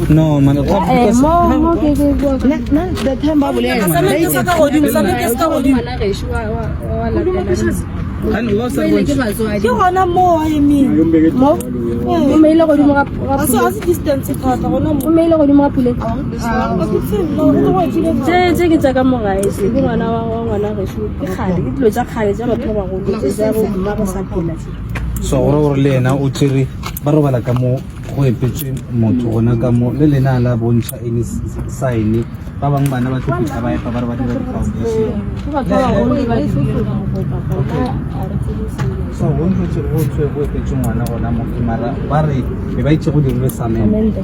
No, man. So gore le ena o tsere ba robala ka mo go epetse motho gona ka mo le lena la bontsha ene sign ba bang bana ba tlhopha ba epa ba re ba dira foundation so go ntse go tswe go epetse ngwana gona mo mara ba re be ba itse go dirwe samende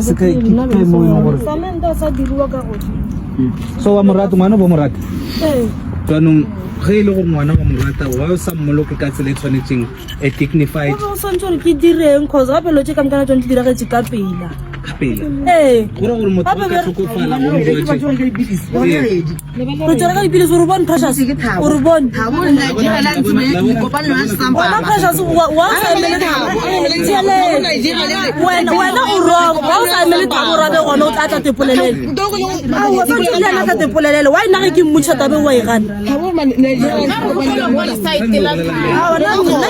se ka ke mo gore samende sa dirwa ka go so wa morato ngwana bo morato twanong ge ile go ngwana go morata wa o sa mmoloke ka tsela e tshwanetseng a dignified o santse ke direng cause gape lo tse ka mkana tsone dira ge ka pela gore motho ka tlhokofala go re tsere ka dipilisi gore bon precious gore bon wena precious wa sa emele wena o wrong wa sa emele tabo rabe gona o tla tepolelele wa sa tla tla tepolelele wa ina ke mmutsa tabe wa igana nna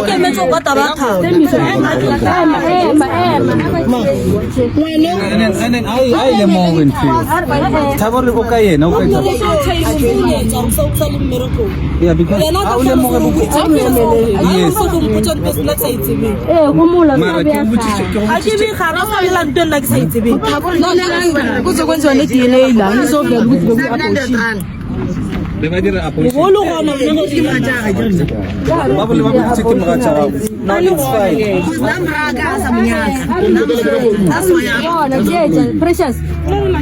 ke metso ka taba thao and then I le mo when feel tabore go ka yena o ka yeah because I le mo go yes go mola a ke bi khara sa le la ntwe la ke sa itsebe go tse kwentswa le DNA la so ke go abortion le ba dira abortion go lo gona nna go dira tsa ga ba bole ba botse ke mo ga tsa no it's fine precious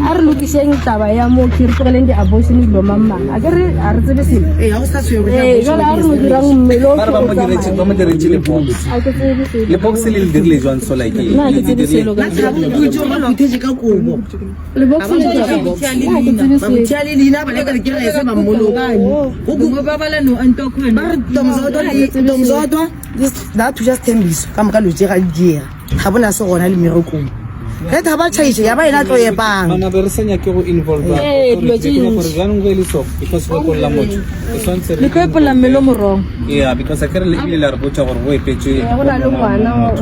are lokiseng taba ya mo kirtleng di abortion lo mamma agere a re tsebe se ha o sa tshwere jala a re mo dirang mmelo ba mo diretse le box le box le dirile jwang so like na ke tsebe se lo ga go jo ba lo ithetse ka kobo le box le ba mtshali lina ba le ka ke re se mammolo go go ba bala no anto khona ba re domzodwa that just tembiso ka moka lo tsega dia ga bona se gona le merekong ge ta ba tshaiše ya ba ena tlo epang bana be re senya ke go involve ba gore jana go ile so because we go la motho e swantse le ko pola mmelo morong yeah because I care le ile la re botsa gore go epetse go na le ngwana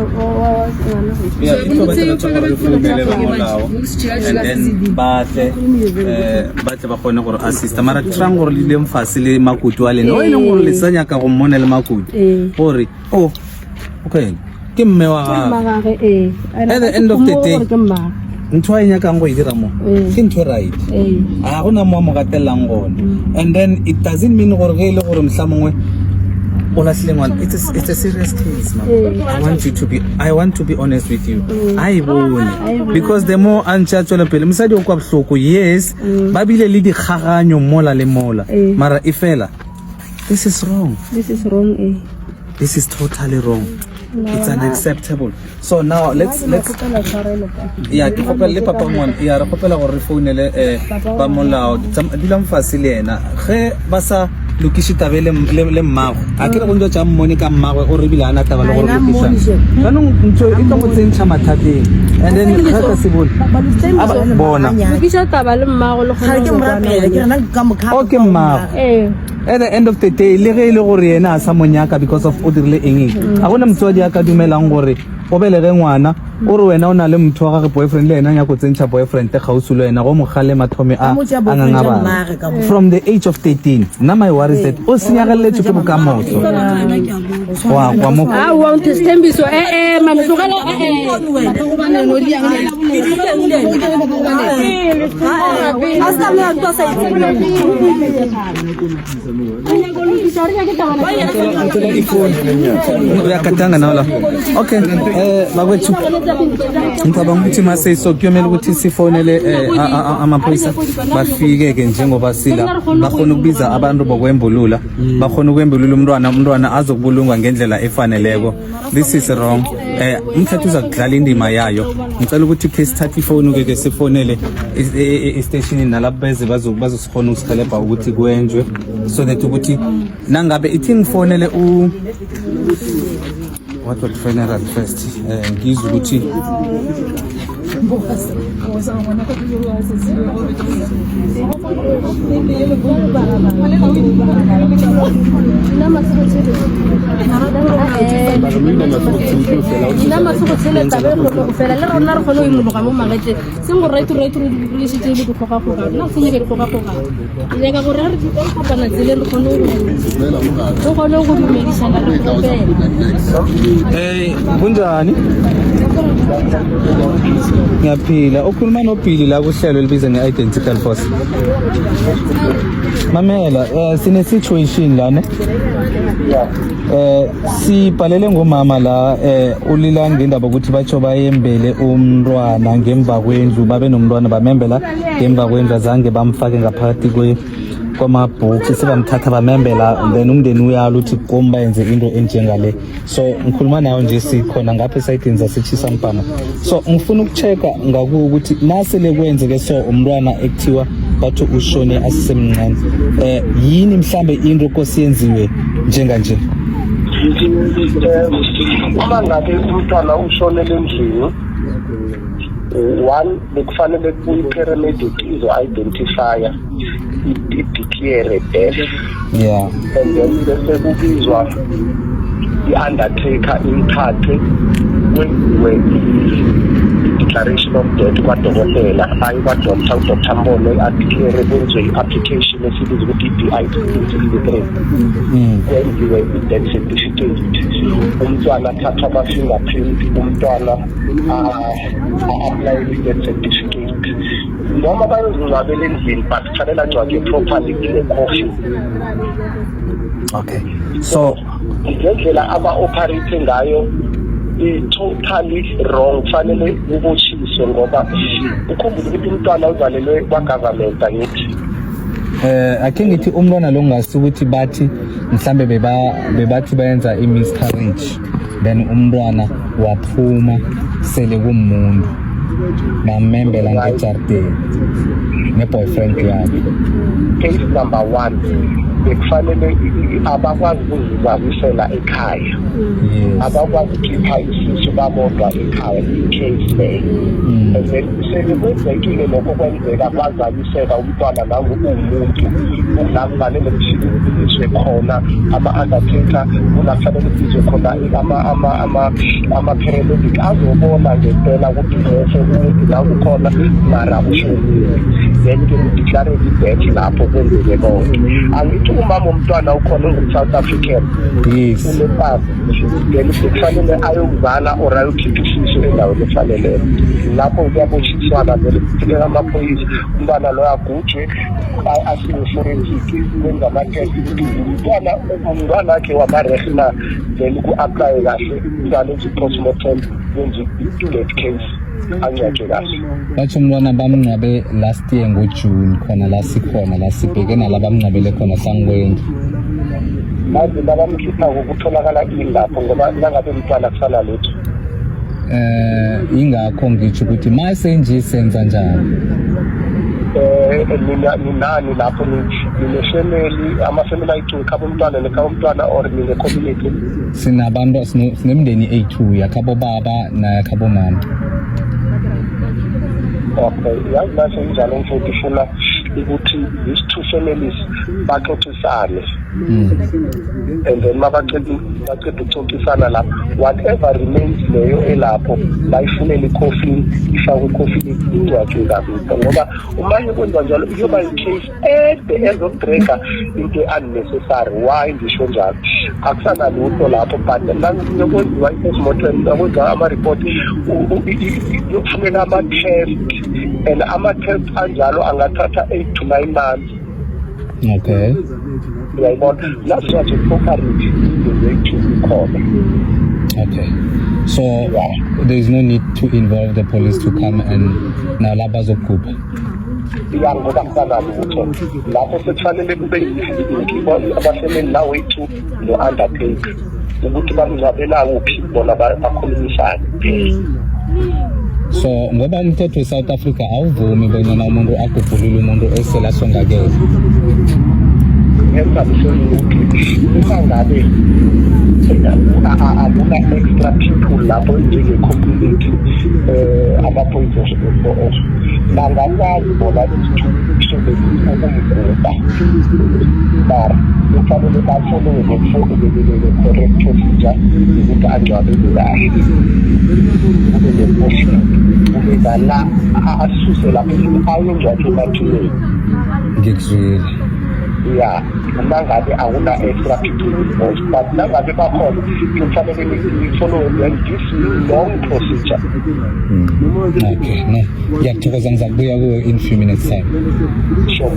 yeah it go batla tsaka re fulumele ba molao and then ba tle ba gone gore assist mara trang gore le mfase le makutu a le no ile gore le senya ka go mmone le makutu gore oh okay ke mme wa ga at the end of the day ntho a nyaka ngo e dira mo ke ntho right a gona mo mo gatelang gone and then it doesn't mean gore ge ile gore mhlamongwe o la selengwana it's a serious case man I want to be honest with you I bone because the more antsha tswela pele msadi o kwa bohloko yes ba bile le di kgaganyo mola le mola mara ifela this is wrong this is totally wrong. It's unacceptable. So now let's yeah ke kopela le papa ngwana ya re kopela gore re founele ba molao dila mfase le ena ge ba sa lokishi tabele le mmago a ke re go ntse tsa mmone ka mmagwe o re bile ana taba le gore lokisha kanong ntse e ka mo tsentsha mathateng and then ga ka se bona bona lokisha taba le mmago le ga ke morapela ke rena ka mokha okay mmago at the end of the day le ge ile gore yena a sa monyaka because of o dirile eng a gona motswadi ya ka dumelang gore o belege ngwana o re wena o na le motho wa gagwe boyfriend le yena ya go tsentšha boyfriend ga o sulo yena go mogale mathome a ngangaba from the age of 13 na my worry is that o senyagelletse ke bokamoso wa kwa mo I want to stand so mama tlogela ya katanga nala okay bagwethu ngicabanga ukuthi mase sokuyomela ukuthi sifonele amaphoyisa bafike ke njengoba sila bakhona ukubiza abantu bokwembulula bakhona ukwembulula umntwana azokubulungwa ngendlela efaneleko this is wrong umthetho uza kudlala indima yayo. Ngicela ukuthi ke sithathe ifoni ke sifonele i-station nalapho beze bazosikhona ukusihelebha ukuthi kwenjwe so that ukuthi nangabe ithi ngifonele what will funeral first ngizwe ukuthi kunjani? Ngiyaphila. Ukhuluma noBhili la kuhlelo elibiza nge-Identical Force. Mamela, sine situation lana. Sibhalele ngomama la ulila ngendaba ukuthi batsho bayembele umntwana ngemva kwendlu babe nomntwana bamembela ngemva kwendlu azange bamfake ngaphakathi kwamabhuks sebamthatha bamembela then umndeni uyala uthi komba yenze into enjengale so ngikhuluma nayo nje sikhona ngapha esayidini zasechisa mpama so ngifuna ukuchecka ngaku ukuthi nasele kwenzeke so umntwana ekuthiwa batho ushone asisemncane yini mhlambe into kosiyenziwe njenganje uma ngabe umntwana ushonele endlini one bekufanele kuyi-paramedic izo-identifya i-declare death and then bese kubizwa i-undertaker imthathe kwenziwe i-declaration of death kwadokotela ayi kwadoktor udoktor Mbone adeclare kwenziwe i-application esibiza ukuthi i-DI-63 kwenziwe i-death certificate umntwana athathwa ama-fingerprint umntwana a-apply i-death certificate noma bayozingcwabela endlini but kufanele angcwabe properly kule coffin. Okay, so ngendlela aba-operate ngayo i-totally wrong kufanele uboshiswe ngoba ukhumbule ukuthi umntwana uzalelwe kwa-government angithi ake ngithi umntwana lo ngasi ukuthi bathi mhlambe bebathi bayenza i-miscarriage then umntwana waphuma sele kumuntu bamembela ngejardini ne-boyfriend yakhe. Case number 1 bekufanele abakwazi ukuzizalisela ekhaya abakwazi ukukhipha isisu babodwa ekhaya i-case leyo and then sekwenzekile lokho kwenzeka kwazaliseka umntwana nangumuntu la kufanele kushikiswe khona ama-undertaker kunakufanele kubizwe khona ama-paramedic azobona ngempela ukuthi ngese umuntu la kukhona mara ushonile then ke udeclare i-death lapho kwenzeke konke angithi umama umntwana ukhona ungu-South African unepasi then kufanele ayokuzala or ayokhipha isisu endaweni efaneleyo lapho kuyaboshiswana vele kufikela amaphoyisa umntwana loyo agujwe asiwe forensic kwenza ama-test umntwana akhe wamarehna then ku-aplaye kahle umntwana enze i-postmortem kwenze i-death case angcwatshwe kahle. Batsho umntwana bamngcwabe last year ngoJune khona la sikhona la sibheke nala bamngcwabele khona sangwendlu manje labamkhipha ukutholakala ilapho ngoba nangabe umntwana kusala lutho ingakho ngitsho ukuthi masenje senza njani ninani lapho ninefamily amafamily ayi-2 khaba umntwana nekhaba umntwana or nine-community sinabantu sinemndeni eyi-2 yakhabo baba nayakhabo mama. Okay, yazi manje injalo mfuthi ifuna ukuthi these two families baxoxisane and then mabaqeda ukuxoxisana lapho whatever remains leyo elapho bayifunele i-coffin ifakwe i-coffin ingcwatshwe kabisa ngoba umanye kwenza njalo iyoba i-case ede ezobreaka into unnecessary. Why ngisho njalo akusanalutho lapho but nangiyokwenziwa i-postmortem yakwenza ama-report yokufuneka ama-test and ama-test anjalo angathatha 8 to 9 months. Okay. That's what you operate the way to recover. Okay. So there is no need to involve the police to come and now labazokuba. Yeah, ngoba kusanalutho lapho sekufanele kube inkibo abafamily la wethu no-undertaker ukuthi bamngcwabela kuphi bona bakhulumisane. So ngoba umthetho we-South Africa awuvumi bonyana umuntu agubhulule umuntu eselahlongakele. Emphakathini ukuthi uma ngabe akuna extra people lapho njenge-community ama-points of bangakwazi bona ukumguba mara kufanele bafollowe correct procedure ukuthi angcwabele kahle kube ne-motion kube la asuse lapho ayengcwabe emathuneni. Ngikuzwile. Yeah, nangabe awuna extra people involved, but nangabe bakhona kufanele follow this long procedure. Okay, no. Ngiyakuthokoza, ngizakubuya kuwe in few minutes time. Sure.